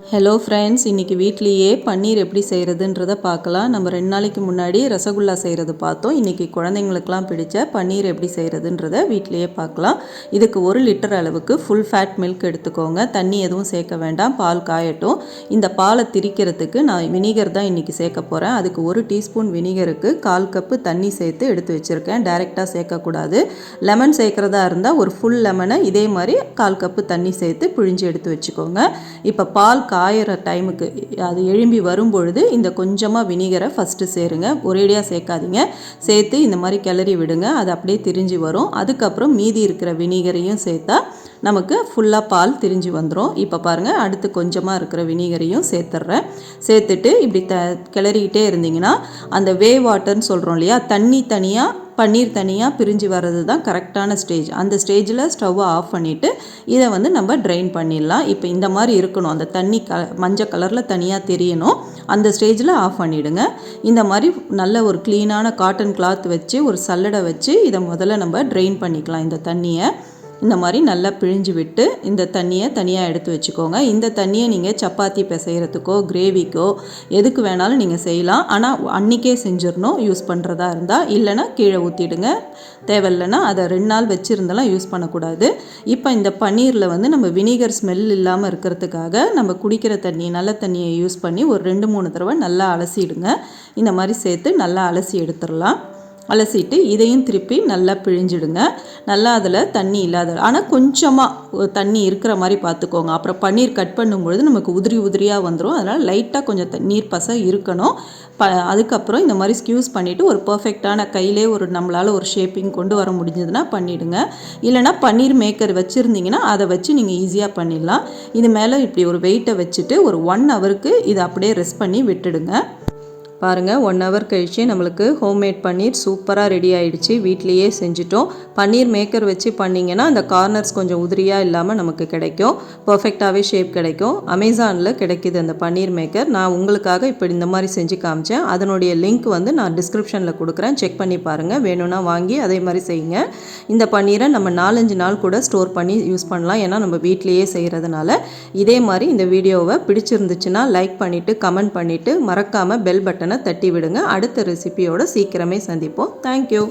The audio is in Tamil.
ஹலோ ஃப்ரெண்ட்ஸ், இன்றைக்கி வீட்லேயே பன்னீர் எப்படி செய்கிறதுன்றதை பார்க்கலாம். நம்ம 2 நாளைக்கு முன்னாடி ரசகுல்லா செய்கிறது பார்த்தோம். இன்றைக்கி குழந்தைங்களுக்கெலாம் பிடிச்ச பன்னீர் எப்படி செய்கிறதுன்றதை வீட்லேயே பார்க்கலாம். இதுக்கு 1 லிட்டர் அளவுக்கு ஃபுல் ஃபேட் மில்க் எடுத்துக்கோங்க. தண்ணி எதுவும் சேர்க்க வேண்டாம், பால் காயட்டும். இந்த பாலை திரிக்கிறதுக்கு நான் வினிகர் தான் இன்றைக்கி சேர்க்க போகிறேன். அதுக்கு 1 டீஸ்பூன் வினிகருக்கு 1/4 கப்பு தண்ணி சேர்த்து எடுத்து வச்சுருக்கேன். டைரெக்டாக சேர்க்கக்கூடாது. லெமன் சேர்க்குறதா இருந்தால் ஒரு ஃபுல் லெமனை இதே மாதிரி 1/4 கப்பு தண்ணி சேர்த்து பிழிஞ்சு எடுத்து வச்சுக்கோங்க. இப்போ பால் காயிற டைமுக்கு அது எழும்பி வரும்பொழுது இந்த கொஞ்சமாக வினிகரை ஃபஸ்ட்டு சேருங்க. ஒரேடியாக சேர்க்காதீங்க. சேர்த்து இந்த மாதிரி கிளறி விடுங்க. அது அப்படியே திரிஞ்சு வரும். அதுக்கப்புறம் மீதி இருக்கிற வினிகரையும் சேர்த்தா நமக்கு ஃபுல்லாக பால் திரிஞ்சு வந்துடும். இப்போ பாருங்கள், அடுத்து கொஞ்சமாக இருக்கிற வினிகரையும் சேர்த்துட்றேன். சேர்த்துட்டு இப்படி கிளறிக்கிட்டே இருந்தீங்கன்னா அந்த வாட்டர்னு சொல்கிறோம் இல்லையா, தண்ணி தனியாக பன்னீர் தனியாக பிரிஞ்சு வர்றது தான் கரெக்டான ஸ்டேஜ். அந்த ஸ்டேஜில் ஸ்டவ்வை ஆஃப் பண்ணிவிட்டு இதை நம்ம ட்ரைன் பண்ணிடலாம். இப்போ இந்த மாதிரி இருக்கணும். அந்த தண்ணி மஞ்சள் கலரில் தனியாக தெரியணும். அந்த ஸ்டேஜில் ஆஃப் பண்ணிவிடுங்க. இந்த மாதிரி நல்ல ஒரு க்ளீனான காட்டன் கிளாத் வச்சு ஒரு சல்லடை வச்சு இதை முதல்ல நம்ம ட்ரைன் பண்ணிக்கலாம். இந்த தண்ணியை இந்த மாதிரி நல்லா பிழிஞ்சு விட்டு இந்த தண்ணியை தனியாக எடுத்து வச்சுக்கோங்க. இந்த தண்ணியை நீங்கள் சப்பாத்தி பிசைகிறதுக்கோ கிரேவிக்கோ எதுக்கு வேணாலும் நீங்கள் செய்யலாம். ஆனால் அன்றைக்கே செஞ்சிடணும் யூஸ் பண்ணுறதா இருந்தால். இல்லைனா கீழே ஊற்றிடுங்க. தேவையில்லைன்னா அதை 2 நாள் வச்சுருந்தெல்லாம் யூஸ் பண்ணக்கூடாது. இப்போ இந்த பன்னீரில் நம்ம வினிகர் ஸ்மெல் இல்லாமல் இருக்கிறதுக்காக நம்ம குடிக்கிற தண்ணி, நல்ல தண்ணியை யூஸ் பண்ணி ஒரு 2-3 தடவை நல்லா அலசிடுங்க. இந்த மாதிரி சேர்த்து நல்லா அலசி எடுத்துடலாம். அலசிட்டு இதையும் திருப்பி நல்லா பிழிஞ்சிடுங்க. நல்லா அதில் தண்ணி இல்லாத, ஆனால் கொஞ்சமாக தண்ணி இருக்கிற மாதிரி பார்த்துக்கோங்க. அப்புறம் பன்னீர் கட் பண்ணும்பொழுது நமக்கு உதிரி உதிரியாக வந்துடும். அதனால் லைட்டாக கொஞ்சம் நீர் பசை இருக்கணும். அதுக்கப்புறம் இந்த மாதிரி ஸ்க்யூஸ் பண்ணிவிட்டு ஒரு பர்ஃபெக்டான கையிலே நம்மளால் ஒரு ஷேப்பிங் கொண்டு வர முடிஞ்சதுன்னா பண்ணிவிடுங்க. இல்லைனா பன்னீர் மேக்கர் வச்சுருந்தீங்கன்னா அதை வச்சு நீங்கள் ஈஸியாக பண்ணிடலாம். இது மேலே இப்படி ஒரு வெயிட்டை வச்சுட்டு ஒரு 1 ஹவருக்கு இதை அப்படியே ரெஸ்ட் பண்ணி விட்டுடுங்க. பாருங்கள், 1 ஹவர் கழிச்சு நம்மளுக்கு ஹோம்மேட் பன்னீர் சூப்பராக ரெடி ஆகிடுச்சு. வீட்லேயே செஞ்சுட்டோம். பன்னீர் மேக்கர் வச்சு பண்ணிங்கன்னா அந்த கார்னர்ஸ் கொஞ்சம் உதிரியாக இல்லாமல் நமக்கு கிடைக்கும். பர்ஃபெக்டாகவே ஷேப் கிடைக்கும். அமேசானில் கிடைக்கிது அந்த பன்னீர் மேக்கர். நான் உங்களுக்காக இப்போ இந்த மாதிரி செஞ்சு காமிச்சேன். அதனுடைய லிங்க் நான் டிஸ்கிரிப்ஷனில் கொடுக்குறேன். செக் பண்ணி பாருங்கள். வேணும்னா வாங்கி அதே மாதிரி செய்யுங்க. இந்த பன்னீரை நம்ம 4-5 நாள் கூட ஸ்டோர் பண்ணி யூஸ் பண்ணலாம். ஏன்னா நம்ம வீட்லேயே செய்கிறதுனால. இதே மாதிரி இந்த வீடியோவை பிடிச்சிருந்துச்சுன்னா லைக் பண்ணிவிட்டு கமெண்ட் பண்ணிவிட்டு மறக்காமல் பெல் பட்டனை தட்டி விடுங்க. அடுத்த ரெசிபியோட சீக்கிரமே சந்திப்போம். தேங்க்யூ.